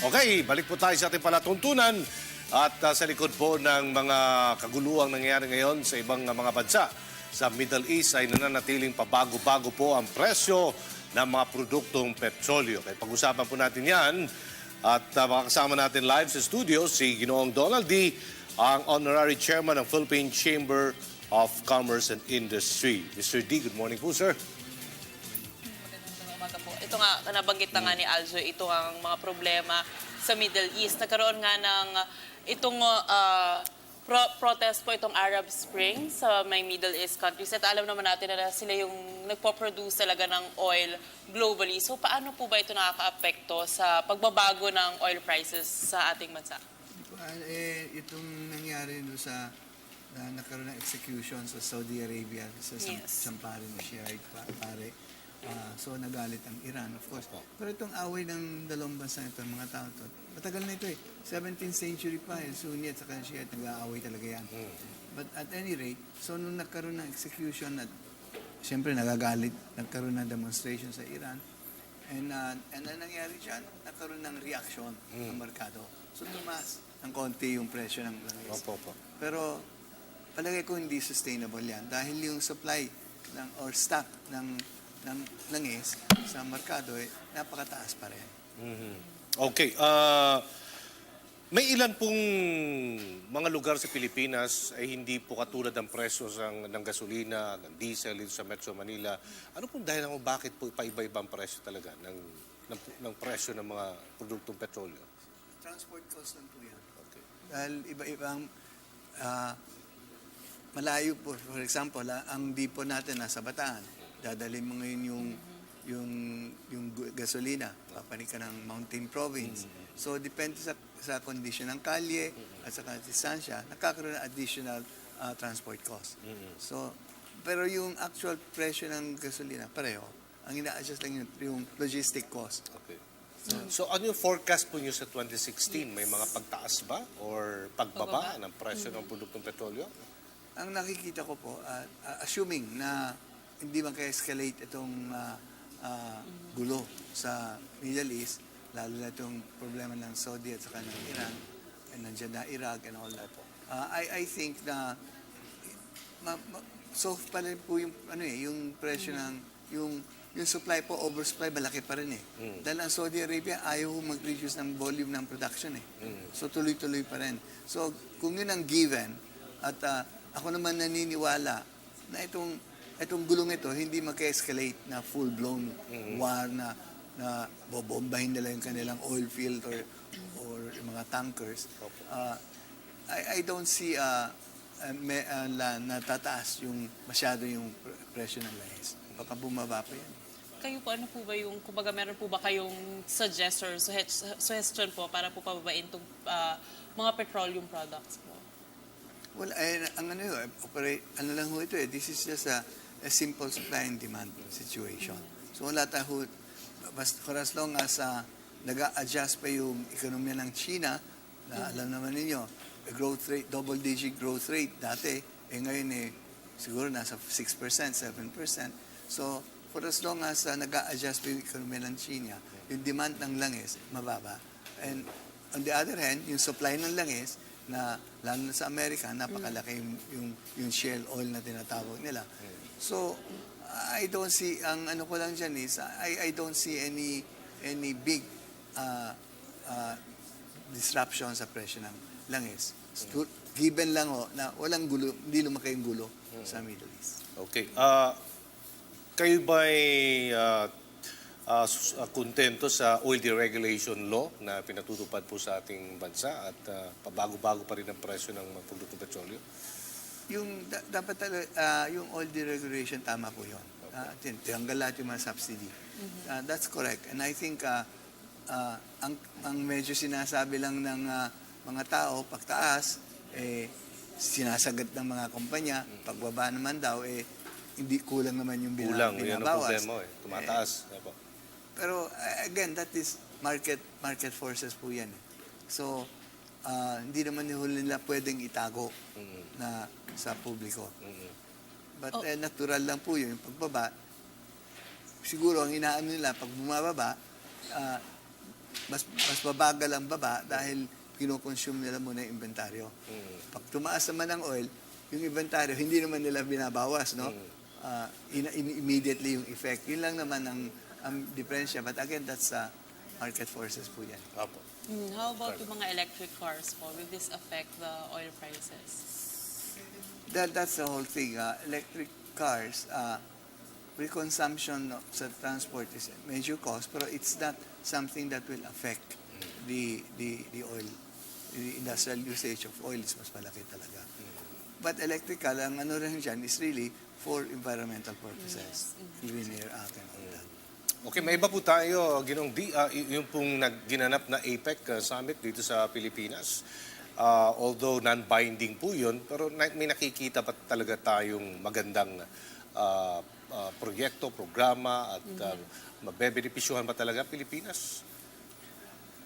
Okay, balik po tayo sa ating palatuntunan at sa likod po ng mga kaguluhang nangyayari ngayon sa ibang mga bansa. Sa Middle East ay nananatiling pabago-bago po ang presyo ng mga produktong petrolyo. Kaya pag-usapan po natin yan at makakasama natin live sa studio si Ginoong Donald D., ang Honorary Chairman ng Philippine Chamber of Commerce and Industry. Mr. D., good morning po, sir. Ito nga, nabanggit na nga ni Aljo, ito ang mga problema sa Middle East. Nagkaroon nga ng itong protest po, itong Arab Spring sa may Middle East countries. At alam naman natin na sila yung nagpo-produce talaga ng oil globally. So paano po ba ito nakaka-apekto sa pagbabago ng oil prices sa ating bansa? Itong nangyari no sa nagkaroon ng execution sa Saudi Arabia sa Sampari na Shiite pare. So nagalit ang Iran, of course. Pero itong away ng dalawang bansa ito, mga tao ito, matagal na ito eh. 17th century pa eh, Sunni at saka Shiite, nag-aaway talaga yan. But at any rate, so nung nagkaroon ng execution at siyempre nagagalit, nagkaroon ng demonstration sa Iran, and nangyari dyan, nagkaroon ng reaction ng merkado. So tumaas ng konti yung presyo ng langis. Pero palagay ko hindi sustainable yan dahil yung supply or stock ng langis sa merkado napakataas pa rin. Okay. May ilan pong mga lugar sa Pilipinas ay hindi po katulad ng presyo ng gasolina, ng diesel sa Metro Manila. Ano pong dahilan kung bakit po paiba-ibang presyo talaga ng presyo ng mga produktong petrolyo? Transport cost lang po yan. Okay. Dahil iba-ibang malayo po. For example, ang depot natin nasa Bataan. Dadalhin mo ngayon yung gasolina, papanik ka ng Mountain Province. So, depende sa condition ng kalye at sa distansya, nakakaroon ng additional transport cost. So, pero yung actual presyo ng gasolina, pareho. Ang ina-adjust lang yung logistic cost. Okay. So, ano yung forecast po nyo sa 2016? May mga pagtaas ba or pagbaba ng presyo ng produktong petrolyo? Ang nakikita ko po, assuming na hindi mag-escalate itong gulo sa Middle East, lalo na itong problema ng Saudi at saka ng Iran, and nandiyan na Iraq and all that. I think na soft pa rin po yung presyo ng yung supply po, oversupply, malaki pa rin eh. Dahil ang Saudi Arabia ayaw mag-reduce ng volume ng production eh. So tuloy-tuloy pa rin. So kung yun ang given, at ako naman naniniwala na itong gulong ito hindi mag-escalate na full-blown war na bobombahin nila yung kanilang oil field or yung mga tankers. I don't see natataas masyado yung presyo ng langis. Baka bumaba pa yan. Kayo po, ano po ba yung, kumbaga meron po ba kayong suggestion po para po pababain itong mga petroleum products po? Well, ano lang ho ito eh. This is just a simple supply and demand situation. So wala tayo, for as long as nag-a-adjust pa yung ekonomiya ng China, na alam naman ninyo, growth rate, double-digit growth rate dati, ngayon siguro nasa 6%, 7%. So for as long as nag-a-adjust pa yung ekonomiya ng China, yung demand ng langis, mababa. And on the other hand, yung supply ng langis, na lalo na sa Amerika, napakalaki yung shale oil na tinatawag nila. So, I don't see, ang ano ko lang dyan is, I don't see any big disruption sa presyo ng langis. Given lang na walang gulo, hindi lumaki yung gulo sa Middle East. Okay. Kayo ba'y kontento sa oil deregulation law na pinatutupad po sa ating bansa at pabago-bago pa rin ang presyo ng mga produktong petrolyo? Dapat yung oil deregulation, tama po yun. Tanggal lahat yung mga subsidy. That's correct. And I think ang medyo sinasabi lang ng mga tao, pagtaas, sinasagat ng mga kumpanya, pagbaba naman daw, hindi kulang naman yung binabawas. Kulang, yun ang problema tumataas. Pero again, that is market forces po yan. So, hindi naman nila pwedeng itago na sa publiko. But natural lang po yun, yung pagbaba. Siguro ang inaano nila, pag bumababa, mas babagal ang baba dahil kinoconsume nila muna yung inventaryo. Pag tumaas naman ang oil, yung inventaryo, hindi naman nila binabawas, no? Immediately yung effect. Yun lang naman ang diferensya. But again, that's market forces po yan. Opo. How about yung mga electric cars po? Will this affect the oil prices? That's the whole thing. Electric cars, pre-consumption sa transport is a major cost, pero it's not something that will affect the oil. The industrial usage of oil is mas malaki talaga. But electrical, ang ano rin dyan is really for environmental purposes. Clean air act and all that. Okay, may iba po tayo, Ginong D, yung pong ginanap na APEC Summit dito sa Pilipinas. Although non-binding po yun, pero may nakikita pa talaga tayong magandang proyekto, programa, at mabebenepisyuhan ba talaga ang Pilipinas?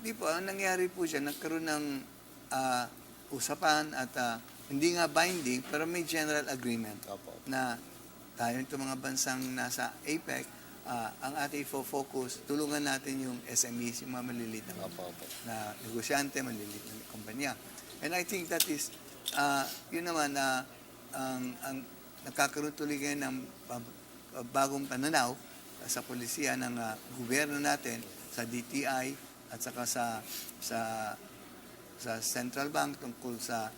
Di po, ang nangyari po dyan, nagkaroon ng usapan at hindi nga binding, pero may general agreement Opo. na tayo itong mga bansang nasa APEC, ang ating focus, tulungan natin yung SMEs, yung mga maliliit Opo. na negosyante, maliliit na kumpanya. And I think that is, yun naman, ang nagkakaroon tuloy ngayon ng bagong pananaw sa polisiya ng gobyerno natin, sa DTI, at saka sa Central Bank tungkol sa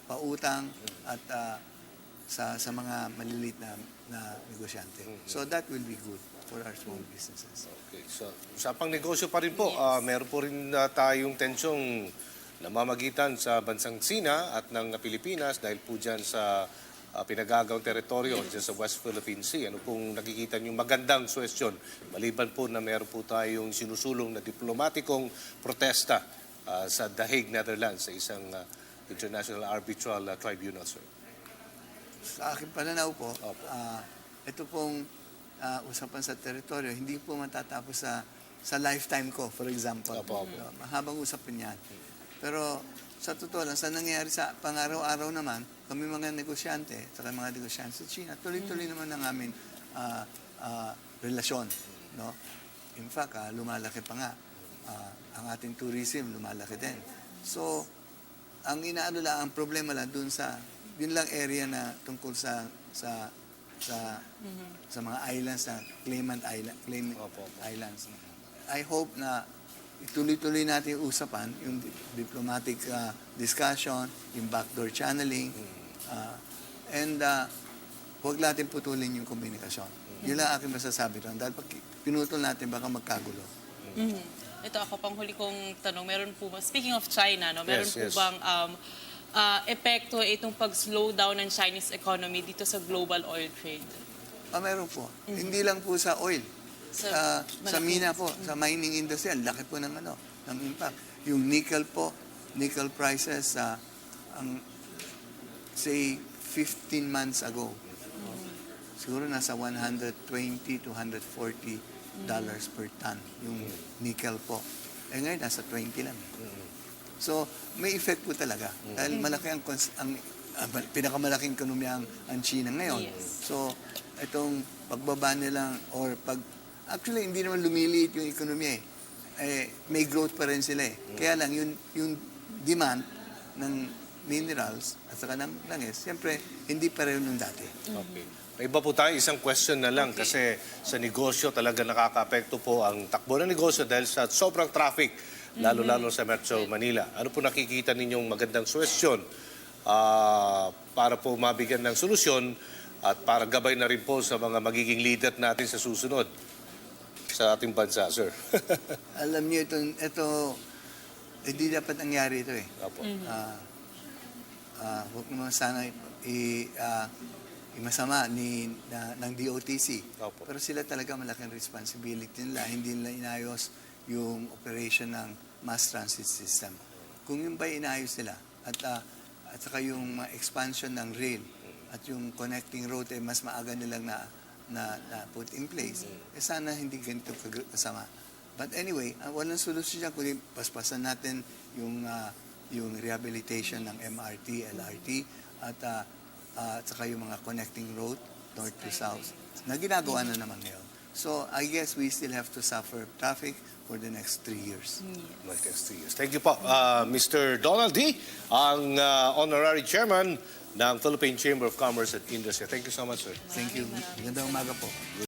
pautang at sa mga maliliit na negosyante. So that will be good for our small businesses. Okay, so usapang negosyo pa rin po. Meron po rin tayong tensyong namamagitan sa bansang Sina at ng Pilipinas dahil po dyan sa pinagagawang teritoryo dyan sa West Philippine Sea. Ano pong nakikita niyong magandang suwestyon? Maliban po na meron po tayong sinusulong na diplomatikong protesta sa The Hague, Netherlands, sa isang International Arbitral Tribunal, sir. Sa aking pananaw po, Opo. ito pong usapan sa teritoryo, hindi po matatapos sa lifetime ko, for example. Opo. Mahabang usapan yan. Pero sa totoo lang, sa nangyayari sa pang-araw-araw naman, kami mga negosyante, saka mga negosyante sa China, tuloy-tuloy naman ang aming relasyon. No? In fact, lumalaki pa nga. Ang ating tourism, lumalaki din. So, ang inaano lang, ang problema lang dun sa, yun lang area na tungkol sa mga islands na claimant Opo. islands. I hope na ituloy-tuloy natin yung usapan, yung diplomatic discussion, yung backdoor channeling, and huwag natin putulin yung komunikasyon. Yun lang aking masasabi doon. Dahil pag pinutol natin, baka magkagulo. Ito ako pang huli kong tanong, meron po ba, speaking of China, no, meron Yes, po yes. bang epekto itong pag-slow down ng Chinese economy dito sa global oil trade? Meron po. Hindi lang po sa oil. Sa mina po, sa mining industry, ang laki po ng impact. Yung nickel po, nickel prices, say, 15 months ago, siguro nasa $120 to $140 per ton yung nickel po. Ngayon, nasa 20 lang. So, may effect po talaga. Dahil malaki ang pinakamalaking ekonomiya ang China ngayon. Yes. So, itong pagbaba nilang actually, hindi naman lumiliit yung ekonomiya may growth pa rin sila Kaya lang, yung demand ng minerals at saka ng langis, siyempre, hindi pa rin nung dati. Okay. May iba po tayo, isang question na lang kasi sa negosyo talaga nakaka-apekto po ang takbo ng negosyo dahil sa sobrang traffic, lalo-lalo sa Metro Manila. Ano po nakikita ninyong magandang suwestyon para po mabigyan ng solusyon at para gabay na rin po sa mga magiging leader natin sa susunod sa ating bansa, sir? Alam niyo, ito hindi dapat nangyari ito Opo. Huwag naman sana masama ng DOTC. Opo. Pero sila talaga malaking responsibility nila. Hindi nila inayos yung operation ng mass transit system. Kung yung ba inayos nila at saka yung expansion ng rail at yung connecting road mas maaga nilang na put in place, sana hindi ganito kasama. But anyway, walang solusyon dyan kundi paspasan natin yung rehabilitation ng MRT, LRT at saka yung mga connecting road north to south na ginagawa na naman ngayon. So I guess we still have to suffer traffic for the next 3 years. Like next 3 years. Thank you po, Mr. Donald D., ang honorary chairman ng Philippine Chamber of Commerce and Industry. Thank you so much, sir. Thank you. Magandang umaga po.